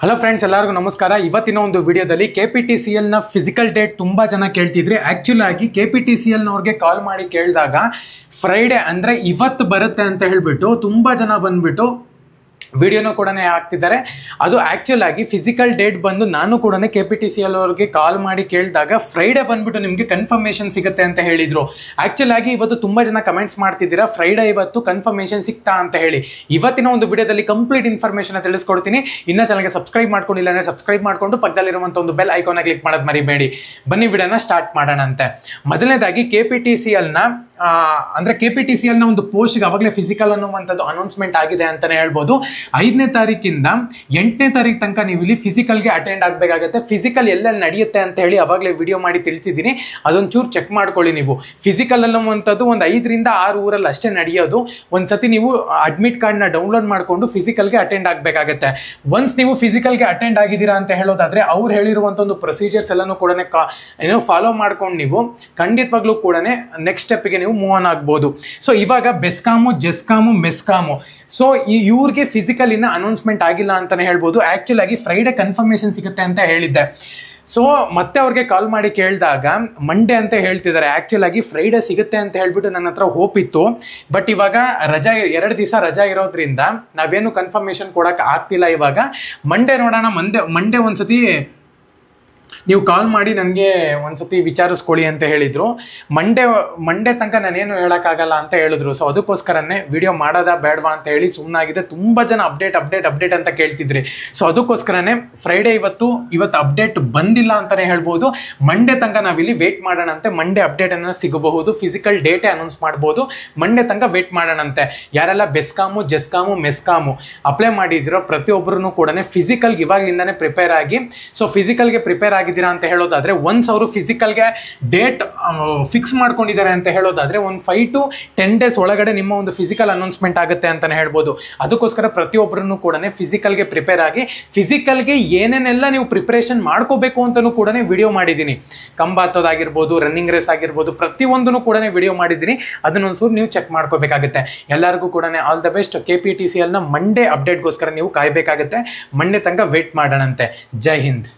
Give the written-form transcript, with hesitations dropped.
Hello friends, ಎಲ್ಲರಿಗೂ ನಮಸ್ಕಾರ. ಇವತ್ತಿನ ಒಂದು ವಿಡಿಯೋದಲ್ಲಿ KPTCL ನ ಫಿಸಿಕಲ್ ಡೇಟ್ ತುಂಬಾ ಜನ ಕೇಳ್ತಿದ್ರಿ. ಆಕ್ಚುಲ್ ಆಗಿ KPTCL ನವ್ರಿಗೆ ಕಾಲ್ ಮಾಡಿ ಕೇಳಿದಾಗ ಫ್ರೈಡೆ ಅಂದ್ರೆ ಇವತ್ತು ಬರುತ್ತೆ ಅಂತ ಹೇಳ್ಬಿಟ್ಟು ತುಂಬಾ ಜನ ಬಂದ್ಬಿಟ್ಟು ವಿಡಿಯೋನೂ ಕೂಡ ಹಾಕ್ತಿದ್ದಾರೆ. ಅದು ಆಕ್ಚುಲ್ ಆಗಿ ಫಿಸಿಕಲ್ ಡೇಟ್ ಬಂದು ನಾನು ಕೂಡ KPTCL ಅವ್ರಿಗೆ ಕಾಲ್ ಮಾಡಿ ಕೇಳಿದಾಗ ಫ್ರೈಡೆ ಬಂದ್ಬಿಟ್ಟು ನಿಮಗೆ ಕನ್ಫರ್ಮೇಷನ್ ಸಿಗುತ್ತೆ ಅಂತ ಹೇಳಿದ್ರು. ಆಕ್ಚುಲ್ ಆಗಿ ಇವತ್ತು ತುಂಬಾ ಜನ ಕಮೆಂಟ್ಸ್ ಮಾಡ್ತಿದ್ದೀರಾ ಫ್ರೈಡೆ ಇವತ್ತು ಕನ್ಫರ್ಮೇಷನ್ ಸಿಗ್ತಾ ಅಂತ ಹೇಳಿ. ಇವತ್ತಿನ ಒಂದು ವಿಡಿಯೋದಲ್ಲಿ ಕಂಪ್ಲೀಟ್ ಇನ್ಫಾರ್ಮೇಷನ್ ತಿಳಿಸ್ಕೊಡ್ತೀನಿ. ಇನ್ನ ಚಾನಲ್ಗೆ ಸಬ್ಸ್ಕ್ರೈಬ್ ಮಾಡ್ಕೊಂಡಿಲ್ಲ ಅಂದ್ರೆ ಸಬ್ಸ್ಕ್ರೈಬ್ ಮಾಡ್ಕೊಂಡು ಪಕ್ಕದಲ್ಲಿರುವಂತ ಒಂದು ಬೆಲ್ ಐಕಾನ್ ಕ್ಲಿಕ್ ಮಾಡೋದು ಮರಿಬೇಡಿ. ಬನ್ನಿ ವಿಡಿಯೋನ ಸ್ಟಾರ್ಟ್ ಮಾಡೋಣ ಅಂತೆ. ಮೊದಲನೇದಾಗಿ KPTCL ಅಂದ್ರೆ KPTCL ನ ಒಂದು ಪೋಸ್ಟ್ಗೆ ಅವಾಗಲೇ ಫಿಸಿಕಲ್ ಅನ್ನುವಂಥದ್ದು ಅನೌನ್ಸ್ಮೆಂಟ್ ಆಗಿದೆ ಅಂತಾನೆ ಹೇಳ್ಬೋದು. 5ನೇ ತಾರೀಕಿಂದ 8ನೇ ತಾರೀಕು ತನಕ ನೀವು ಇಲ್ಲಿ ಫಿಸಿಕಲ್ಗೆ ಅಟೆಂಡ್ ಆಗಬೇಕಾಗುತ್ತೆ. ಫಿಸಿಕಲ್ ಎಲ್ಲೆಲ್ಲಿ ನಡೆಯುತ್ತೆ ಅಂತ ಹೇಳಿ ಅವಾಗಲೇ ವಿಡಿಯೋ ಮಾಡಿ ತಿಳಿಸಿದ್ದೀನಿ, ಅದೊಂಚೂರು ಚೆಕ್ ಮಾಡ್ಕೊಳ್ಳಿ. ನೀವು ಫಿಸಿಕಲ್ ಅನ್ನುವಂಥದ್ದು ಒಂದು 5ರಿಂದ 6 ಊರಲ್ಲಿ ಅಷ್ಟೇ ನಡೆಯೋದು. ಒಂದ್ಸತಿ ನೀವು ಅಡ್ಮಿಟ್ ಕಾರ್ಡ್ನ ಡೌನ್ಲೋಡ್ ಮಾಡಿಕೊಂಡು ಫಿಸಿಕಲ್ಗೆ ಅಟೆಂಡ್ ಆಗಬೇಕಾಗತ್ತೆ. ಒನ್ಸ್ ನೀವು ಫಿಸಿಕಲ್ಗೆ ಅಟೆಂಡ್ ಆಗಿದ್ದೀರಾ ಅಂತ ಹೇಳೋದಾದ್ರೆ ಅವ್ರು ಹೇಳಿರುವಂಥ ಒಂದು ಪ್ರೊಸೀಜರ್ಸ್ ಎಲ್ಲನೂ ಕೂಡ ಫಾಲೋ ಮಾಡ್ಕೊಂಡು ನೀವು ಖಂಡಿತವಾಗ್ಲೂ ಕೂಡ ನೆಕ್ಸ್ಟ್ ಸ್ಟೆಪ್ಗೆ ನೀವು ಮೂವ್ ಆನ್ ಆಗ್ಬೋದು. ಸೊ ಇವಾಗ ಬೆಸ್ಕಾಮು, ಜೆಸ್ಕಾಮು, ಮೆಸ್ಕಾಮು, ಸೊ ಇವ್ರಿಗೆ ಫಿಸಿಕಲ್ ಇನ್ನ ಅನೌನ್ಸ್ಮೆಂಟ್ ಆಗಿಲ್ಲ ಅಂತಾನೆ ಹೇಳ್ಬೋದು. ಆಕ್ಚುಲ್ ಆಗಿ ಫ್ರೈಡೆ ಕನ್ಫರ್ಮೇಷನ್ ಸಿಗುತ್ತೆ ಅಂತ ಹೇಳಿದ್ದೆ. ಸೊ ಮತ್ತೆ ಅವ್ರಿಗೆ ಕಾಲ್ ಮಾಡಿ ಕೇಳಿದಾಗ ಮಂಡೇ ಅಂತ ಹೇಳ್ತಿದ್ದಾರೆ. ಆಕ್ಚುಲ್ ಆಗಿ ಫ್ರೈಡೆ ಸಿಗುತ್ತೆ ಅಂತ ಹೇಳ್ಬಿಟ್ಟು ನನ್ನ ಹತ್ರ ಹೋಪ್ ಇತ್ತು. ಬಟ್ ಇವಾಗ ರಜಾ 2 ದಿವಸ ರಜಾ ಇರೋದ್ರಿಂದ ನಾವೇನು ಕನ್ಫರ್ಮೇಷನ್ ಕೊಡಕ್ಕೆ ಆಗ್ತಿಲ್ಲ. ಇವಾಗ ಮಂಡೇ ನೋಡೋಣ. ಮಂಡೇ ಒಂದ್ಸತಿ ನೀವು ಕಾಲ್ ಮಾಡಿ ನನಗೆ ಒಂದ್ಸತಿ ವಿಚಾರಿಸ್ಕೊಳ್ಳಿ ಅಂತ ಹೇಳಿದ್ರು. ಮಂಡೇ ತನಕ ನಾನೇನು ಹೇಳೋಕ್ಕಾಗಲ್ಲ ಅಂತ ಹೇಳಿದ್ರು. ಸೊ ಅದಕ್ಕೋಸ್ಕರನೇ ವಿಡಿಯೋ ಮಾಡೋದಾ ಬೇಡವಾ ಅಂತ ಹೇಳಿ ಸುಮ್ಮನಾಗಿದೆ. ತುಂಬ ಜನ ಅಪ್ಡೇಟ್ ಅಂತ ಕೇಳ್ತಿದ್ರಿ. ಸೊ ಅದಕ್ಕೋಸ್ಕರನೇ ಫ್ರೈಡೆ ಇವತ್ತು ಅಪ್ಡೇಟ್ ಬಂದಿಲ್ಲ ಅಂತಲೇ ಹೇಳ್ಬೋದು. ಮಂಡೇ ತನಕ ನಾವಿಲ್ಲಿ ವೇಟ್ ಮಾಡೋಣಂತೆ. ಮಂಡೇ ಅಪ್ಡೇಟನ್ನು ಸಿಗಬಹುದು. ಫಿಸಿಕಲ್ ಡೇಟೇ ಅನೌನ್ಸ್ ಮಾಡ್ಬೋದು. ಮಂಡೇ ತನಕ ವೇಟ್ ಮಾಡೋಣಂತೆ. ಯಾರೆಲ್ಲ ಬೆಸ್ಕಾಮು, ಜೆಸ್ಕಾಮು, ಮೆಸ್ಕಾಮು ಅಪ್ಲೈ ಮಾಡಿದಿರೋ ಪ್ರತಿಯೊಬ್ಬರೂ ಕೂಡ ಫಿಸಿಕಲ್ಗೆ ಇವಾಗಲಿಂದಾನೇ ಪ್ರಿಪೇರ್ ಆಗಿ. ಸೊ ಫಿಸಿಕಲ್ಗೆ ಪ್ರಿಪೇರ್ ಆಗಿದ್ದೀರಾ ಅಂತ ಹೇಳೋದಾದ್ರೆ ಒನ್ಸ್ ಅವರು ಫಿಸಿಕಲ್ಗೆ ಡೇಟ್ ಫಿಕ್ಸ್ ಮಾಡ್ಕೊಂಡಿದ್ದಾರೆ ಅಂತ ಹೇಳೋದಾದ್ರೆ ಒಂದು 5 to 10 days ಒಳಗಡೆ ನಿಮ್ಮ ಒಂದು ಫಿಸಿಕಲ್ ಅನೌನ್ಸ್ಮೆಂಟ್ ಆಗುತ್ತೆ ಅಂತಾನೆ ಹೇಳ್ಬೋದು. ಅದಕ್ಕೋಸ್ಕರ ಪ್ರತಿಯೊಬ್ಬರನ್ನು ಕೂಡ ಫಿಸಿಕಲ್ಗೆ ಪ್ರಿಪೇರ್ ಆಗಿ ಫಿಸಿಕಲ್ಗೆ ಏನೇನೆಲ್ಲ ನೀವು ಪ್ರಿಪರೇಷನ್ ಮಾಡ್ಕೋಬೇಕು ಅಂತಲೂ ಕೂಡ ವಿಡಿಯೋ ಮಾಡಿದ್ದೀನಿ. ಕಂಬ ಹತ್ತೋದಾಗಿರ್ಬೋದು, ರನ್ನಿಂಗ್ ರೇಸ್ ಆಗಿರ್ಬೋದು, ಪ್ರತಿಯೊಂದನ್ನು ಕೂಡ ವಿಡಿಯೋ ಮಾಡಿದ್ದೀನಿ. ಅದನ್ನೊಂದ್ಸೂರು ನೀವು ಚೆಕ್ ಮಾಡ್ಕೋಬೇಕಾಗುತ್ತೆ. ಎಲ್ಲರಿಗೂ ಕೂಡ ಆಲ್ ದ ಬೆಸ್ಟ್. KPTCL ನ ಮಂಡೇ ಅಪ್ಡೇಟ್ಗೋಸ್ಕರ ನೀವು ಕಾಯಬೇಕಾಗುತ್ತೆ. ಮಂಡೇ ತನಕ ವೇಟ್ ಮಾಡೋಣಂತೆ. ಜೈ ಹಿಂದ್.